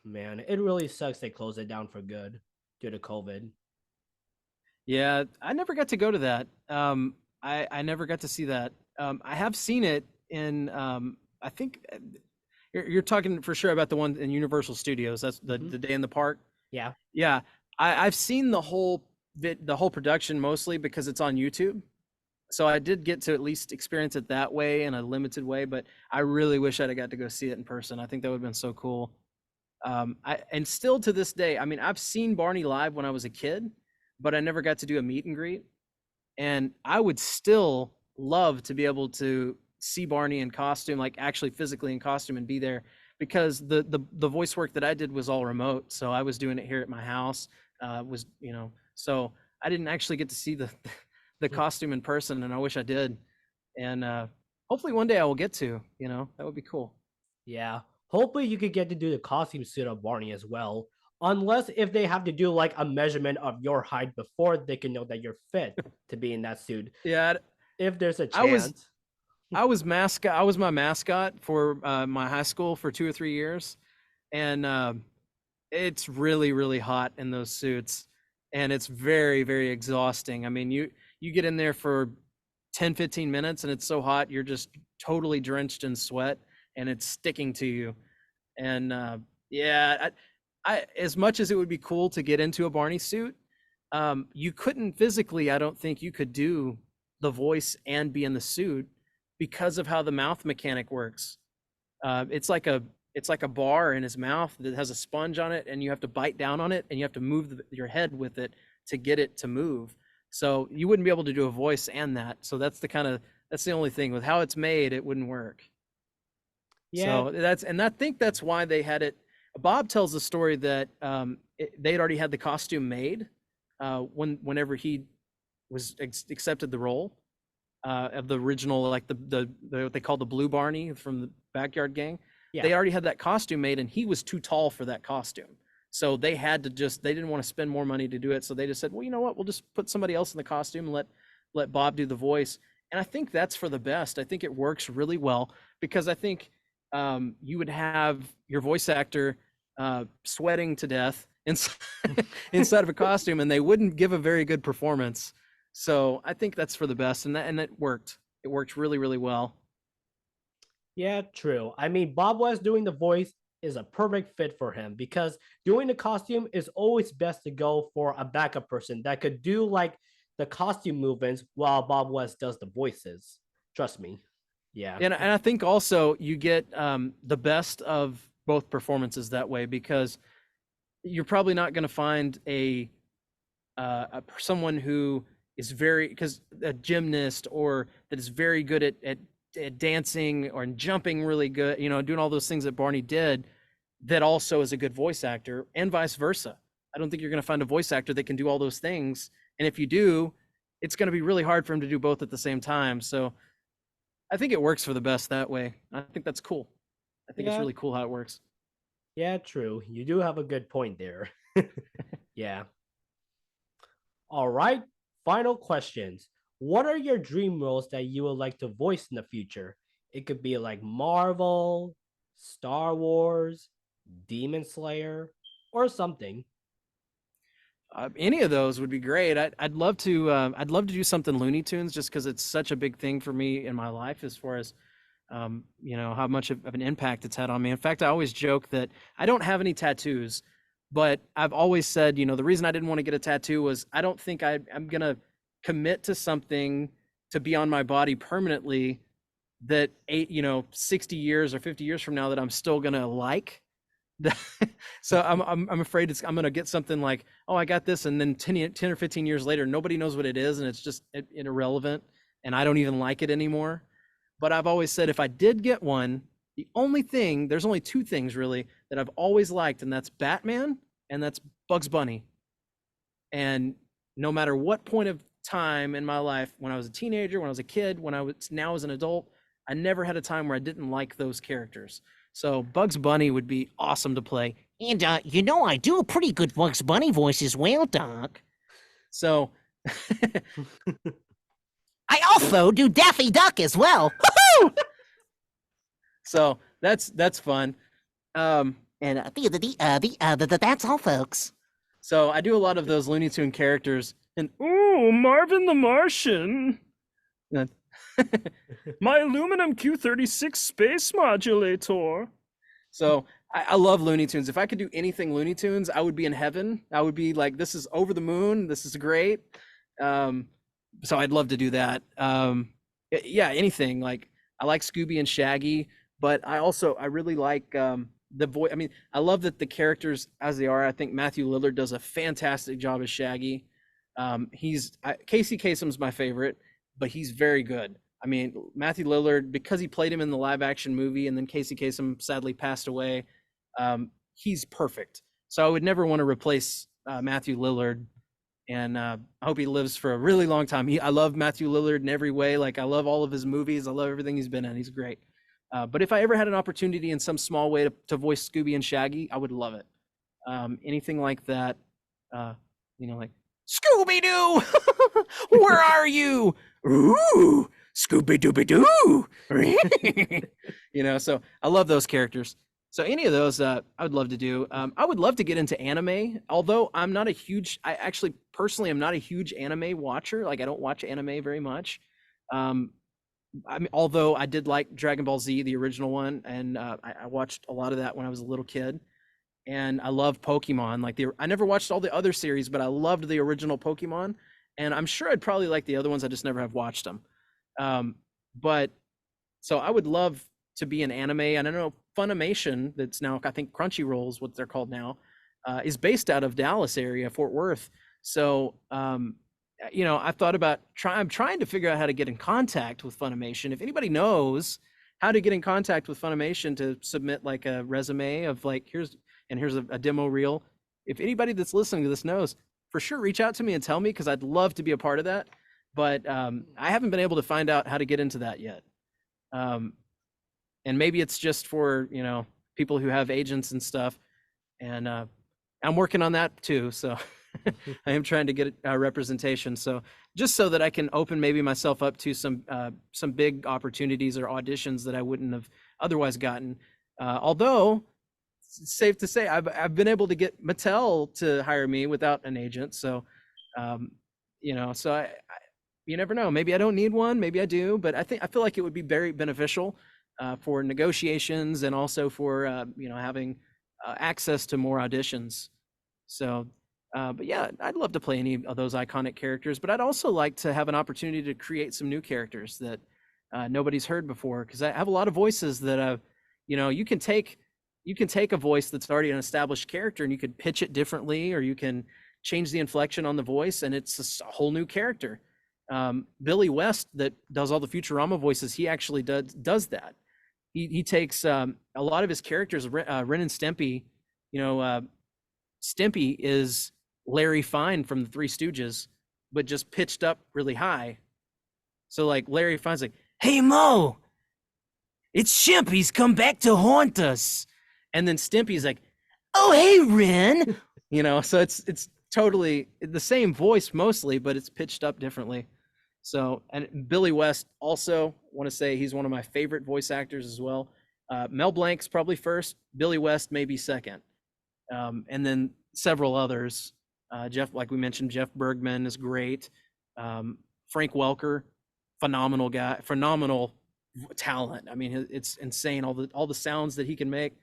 Man, it really sucks they closed it down for good due to COVID. Yeah, I never got to go to that. I never got to see that. I have seen it in. I think you're talking for sure about the one in Universal Studios. That's Mhm. the day in the park. Yeah. Yeah, I've seen the whole production mostly because it's on YouTube. So I did get to at least experience it that way in a limited way. But I really wish I'd have got to go see it in person. I think that would have been so cool. And still to this day, I mean, I've seen Barney live when I was a kid, but I never got to do a meet and greet. And I would still love to be able to see Barney in costume, like actually physically in costume, and be there, because the voice work that I did was all remote. So I was doing it here at my house. So I didn't actually get to see the the Mm. costume in person, and I wish I did. And hopefully one day I will get to. That would be cool. Yeah. Hopefully you could get to do the costume suit of Barney as well. Unless if they have to do like a measurement of your height before they can know that you're fit to be in that suit. Yeah, If there's a I was chance. I was my mascot for my high school for 2 or 3 years, and it's really really hot in those suits, and it's very very exhausting. I mean, you get in there for 10-15 minutes, and it's so hot you're just totally drenched in sweat, and it's sticking to you. And yeah, I as much as it would be cool to get into a Barney suit, you couldn't physically. I don't think you could do the voice and be in the suit because of how the mouth mechanic works. It's like a bar in his mouth that has a sponge on it, and you have to bite down on it, and you have to move your head with it to get it to move. So you wouldn't be able to do a voice and that. So that's the only thing with how it's made. It wouldn't work. Yeah. So I think that's why they had it. Bob tells the story that they'd already had the costume made whenever he was accepted the role of the original, like the what they call the Blue Barney from the Backyard Gang. They Yeah. already had that costume made, and he was too tall for that costume. So they didn't want to spend more money to do it. So they just said, well, you know what? We'll just put somebody else in the costume and let Bob do the voice. And I think that's for the best. I think it works really well, because I think you would have your voice actor sweating to death inside, inside of a costume, and they wouldn't give a very good performance. So I think that's for the best, and it worked. It worked really, really well. Yeah, true. I mean, Bob West doing the voice is a perfect fit for him because doing the costume is always best to go for a backup person that could do like the costume movements while Bob West does the voices. Trust me. Yeah. And I think also you get the best of both performances that way, because you're probably not going to find someone who is very, because a gymnast or that is very good at dancing or jumping really good, you know, doing all those things that Barney did, that also is a good voice actor, and vice versa. I don't think you're going to find a voice actor that can do all those things, and if you do, it's going to be really hard for him to do both at the same time. So I think it works for the best that way. I think that's cool. I think it's Yeah. really cool how it works. Yeah, true. You do have a good point there. Yeah. All right. Final questions. What are your dream roles that you would like to voice in the future? It could be like Marvel, Star Wars, Demon Slayer, or something. Any of those would be great. I'd love to. I'd love to do something Looney Tunes, just because it's such a big thing for me in my life, as far as you know, how much of an impact it's had on me. In fact, I always joke that I don't have any tattoos, but I've always said, you know, the reason I didn't want to get a tattoo was I don't think I'm gonna commit to something to be on my body permanently that 60 years or 50 years from now that I'm still gonna like. So I'm afraid I'm gonna get something like, oh, I got this, and then 10 or 15 years later nobody knows what it is, and it's just irrelevant, and I don't even like it anymore. But I've always said, if I did get one, there's only two things really that I've always liked, and that's Batman and that's Bugs Bunny. And no matter what point of time in my life, when I was a teenager, when I was a kid, when I was now as an adult, I never had a time where I didn't like those characters. So Bugs Bunny would be awesome to play. And, you know, I do a pretty good Bugs Bunny voice as well, Doc. So I also do Daffy Duck as well. so that's fun. And that's all, folks. So I do a lot of those Looney Tune characters. And ooh, Marvin the Martian. My aluminum Q36 space modulator. So I love Looney Tunes. If I could do anything Looney Tunes, I would be in heaven. I would be like, this is over the moon. This is great. So I'd love to do that. Yeah, anything. Like, I like Scooby and Shaggy, but I really like the voice. I mean, I love that the characters as they are. I think Matthew Lillard does a fantastic job as Shaggy. Casey Kasem's my favorite, but he's very good. I mean, Matthew Lillard, because he played him in the live action movie, and then Casey Kasem sadly passed away, he's perfect. So I would never want to replace Matthew Lillard, and I hope he lives for a really long time. I love Matthew Lillard in every way. Like, I love all of his movies. I love everything he's been in. He's great. But if I ever had an opportunity in some small way to voice Scooby and Shaggy, I would love it. Anything like that, like, Scooby-Doo, where are you? Ooh, Scooby-Dooby-Doo. So I love those characters. So any of those, I would love to do. I would love to get into anime, although I actually personally am not a huge anime watcher. Like, I don't watch anime very much. I mean, although I did like Dragon Ball Z, the original one, and I watched a lot of that when I was a little kid. And I love Pokemon. Like, I never watched all the other series, but I loved the original Pokemon. And I'm sure I'd probably like the other ones. I just never have watched them. But so I would love to be in anime. And I know Funimation, that's now, I think Crunchyroll is what they're called now, is based out of Dallas area, Fort Worth. So, I've thought about I'm trying to figure out how to get in contact with Funimation. If anybody knows how to get in contact with Funimation to submit like a resume of like, here's a demo reel. If anybody that's listening to this knows, for sure, reach out to me and tell me, because I'd love to be a part of that. But I haven't been able to find out how to get into that yet. And maybe it's just for, people who have agents and stuff. And I'm working on that too. So I am trying to get representation. So just so that I can open maybe myself up to some big opportunities or auditions that I wouldn't have otherwise gotten. Although it's safe to say I've been able to get Mattel to hire me without an agent. So, so you never know. Maybe I don't need one. Maybe I do. But I feel like it would be very beneficial for negotiations and also for having access to more auditions. So, but yeah, I'd love to play any of those iconic characters. But I'd also like to have an opportunity to create some new characters that nobody's heard before. Because I have a lot of voices that you can take a voice that's already an established character and you could pitch it differently, or you can change the inflection on the voice and it's a whole new character. Billy West, that does all the Futurama voices, he actually does that. He takes a lot of his characters. Ren and Stimpy, Stimpy is Larry Fine from the Three Stooges, but just pitched up really high. So like Larry Fine's like, "Hey Mo, it's Shemp. He's come back to haunt us." And then Stimpy's like, "Oh hey Ren," So it's totally the same voice mostly, but it's pitched up differently. So, and Billy West also, want to say he's one of my favorite voice actors as well. Mel Blanc's probably first, Billy West maybe second, and then several others. Jeff, like we mentioned, Jeff Bergman is great. Frank Welker, phenomenal guy, phenomenal talent. I mean, it's insane, all the sounds that he can make.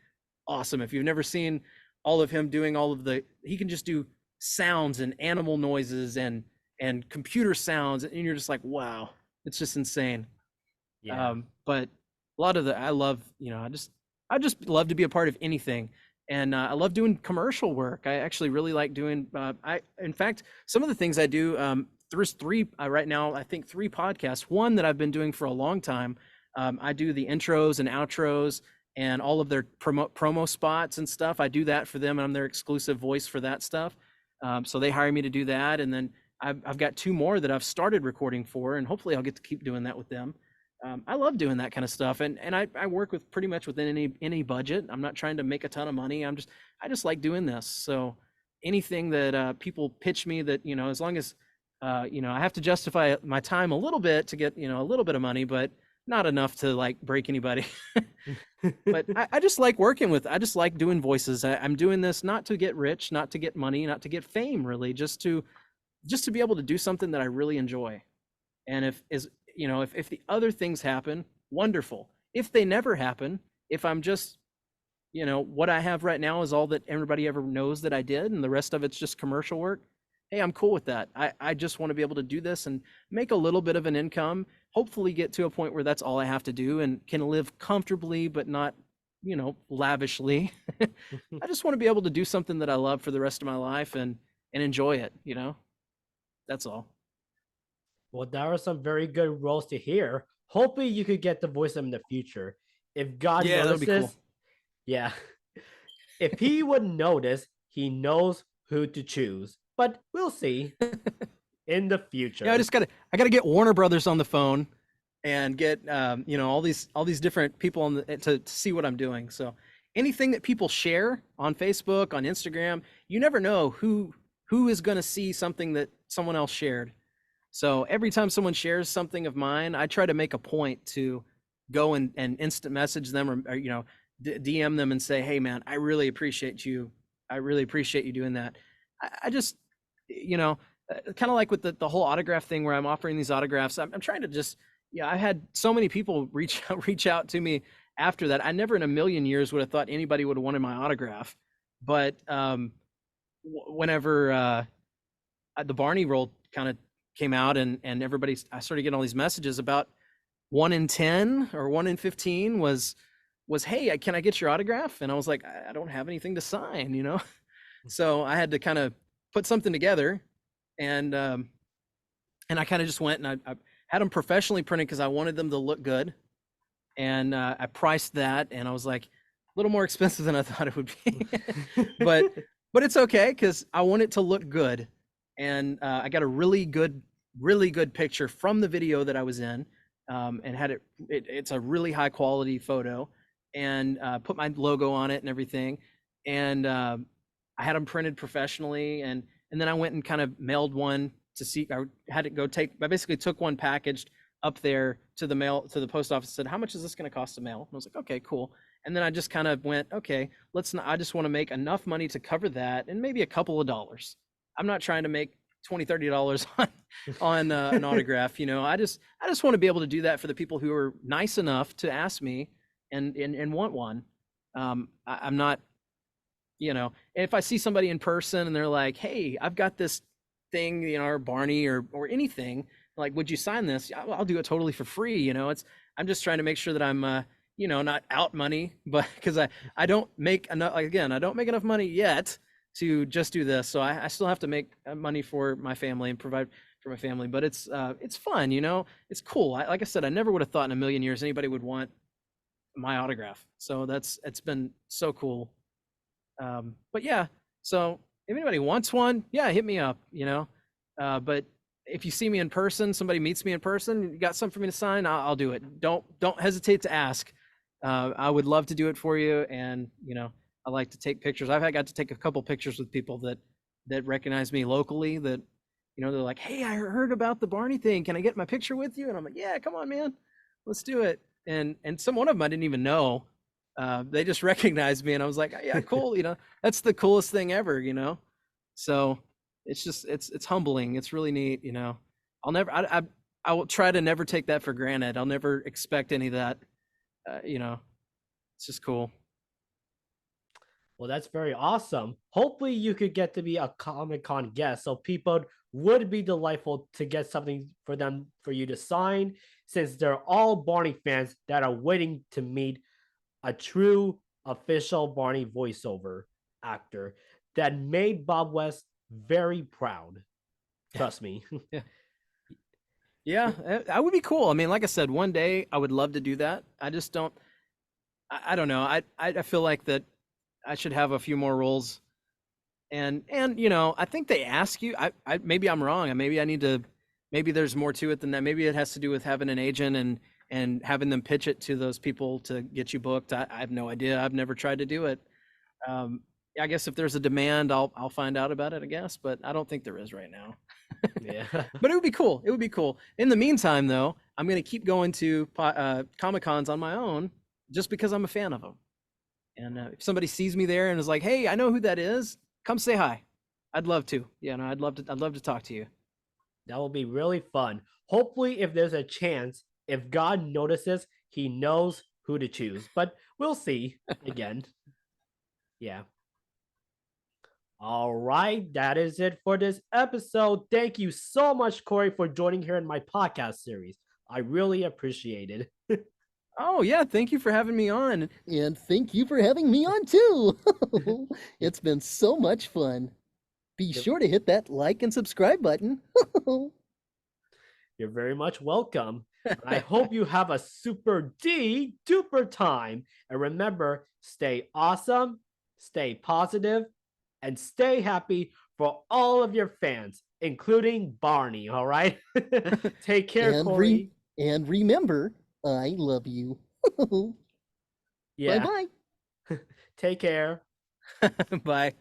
Awesome. If you've never seen all of him doing he can just do sounds and animal noises and computer sounds, and you're just like, wow, it's just insane. Yeah. But a lot of I love, I just love to be a part of anything. And I love doing commercial work. I actually really like doing, in fact, some of the things I do, there's three right now, I think 3 podcasts, one that I've been doing for a long time. I do the intros and outros and all of their promo spots and stuff. I do that for them, and I'm their exclusive voice for that stuff. So they hire me to do that. And then I've got 2 more that I've started recording for, and hopefully I'll get to keep doing that with them. I love doing that kind of stuff, and I work with pretty much within any budget. I'm not trying to make a ton of money. I just like doing this. So anything that people pitch me that, as long as I have to justify my time a little bit to get, a little bit of money, but not enough to like break anybody. But I just like I just like doing voices. I'm doing this not to get rich, not to get money, not to get fame, really, just to be able to do something that I really enjoy. And if the other things happen, wonderful. If they never happen, if I'm just, what I have right now is all that everybody ever knows that I did, and the rest of it's just commercial work, hey, I'm cool with that. I just want to be able to do this and make a little bit of an income, hopefully get to a point where that's all I have to do and can live comfortably, but not, lavishly. I just want to be able to do something that I love for the rest of my life and enjoy it, That's all. Well, that are some very good roles to hear. Hopefully, you could get to voice them in the future. If God Yeah, that'd notices, be cool. yeah. If he would notice, he knows who to choose. But we'll see in the future. Yeah, I gotta get Warner Brothers on the phone and get all these different people to see what I'm doing. So anything that people share on Facebook, on Instagram, you never know who is going to see something that someone else shared. So every time someone shares something of mine, I try to make a point to go and instant message them or DM them and say, "Hey man, I really appreciate you. I really appreciate you doing that." I just, kind of like with the whole autograph thing where I'm offering these autographs. I'm trying to just, I had so many people reach out to me after that. I never in a million years would have thought anybody would have wanted my autograph. But whenever the Barney role kind of came out and I started getting all these messages about 1 in 10 or 1 in 15 was, "Hey, can I get your autograph?" And I was like, I don't have anything to sign, So I had to kind of put something together, and I kind of just went and I had them professionally printed because I wanted them to look good, and I priced that, and I was like, a little more expensive than I thought it would be, but it's okay because I want it to look good, and I got a really good picture from the video that I was in, and had it's a really high quality photo, and put my logo on it and everything, and I had them printed professionally, and then I went and kind of mailed one to see. I had to go I basically took one packaged up there to the post office, said, how much is this going to cost to mail? And I was like, okay, cool. And then I just kind of went, okay, let's not, I just want to make enough money to cover that and maybe a couple of dollars. I'm not trying to make $20-$30 on an autograph. I just want to be able to do that for the people who are nice enough to ask me and want one. I'm not, if I see somebody in person and they're like, hey, I've got this thing, or Barney or anything, like, would you sign this? I'll do it totally for free. I'm just trying to make sure that I'm, not out money, but because I don't make enough, again, I don't make enough money yet to just do this. So I still have to make money for my family and provide for my family, but it's fun, it's cool. Like I said, I never would have thought in a million years anybody would want my autograph. So it's been so cool. But yeah, so if anybody wants one, yeah, hit me up, but if you see me in person, somebody meets me in person, you got something for me to sign, I'll do it. Don't hesitate to ask. I would love to do it for you. And, I like to take pictures. I've got to take a couple pictures with people that recognize me locally, that, they're like, hey, I heard about the Barney thing. Can I get my picture with you? And I'm like, yeah, come on, man, let's do it. And one of them I didn't even know. They just recognized me, and I was like, yeah, cool. That's the coolest thing ever, so it's just, it's humbling. It's really neat. I will try to never take that for granted. I'll never expect any of that. It's just cool. Well, that's very awesome. Hopefully you could get to be a Comic-Con guest, so people would be delightful to get something for you to sign, since they're all Barney fans that are waiting to meet a true official Barney voiceover actor that made Bob West very proud. Trust me. Yeah, that would be cool. I mean, like I said, one day I would love to do that. I just don't. I don't know. I feel like that I should have a few more roles, and I think they ask you. I maybe I'm wrong. Maybe I need to. Maybe there's more to it than that. Maybe it has to do with having an agent and having them pitch it to those people to get you booked. I have no idea. I've never tried to do it. I guess if there's a demand, I'll find out about it, I guess, but I don't think there is right now. Yeah. But it would be cool. It would be cool. In the meantime, though, I'm going to keep going to Comic-Cons on my own just because I'm a fan of them. And if somebody sees me there and is like, hey, I know who that is, come say hi. I'd love to. Yeah, no, I'd love to talk to you. That will be really fun. Hopefully, if there's a chance, if God notices, he knows who to choose. But we'll see again. Yeah. All right. That is it for this episode. Thank you so much, Korey, for joining here in my podcast series. I really appreciate it. Oh, yeah. Thank you for having me on. And thank you for having me on too. It's been so much fun. Be sure to hit that like and subscribe button. You're very much welcome. I hope you have a super duper time. And remember, stay awesome, stay positive, and stay happy for all of your fans, including Barney, all right? Take care, Korey. And remember, I love you. Yeah. Bye-bye. Take care. Bye.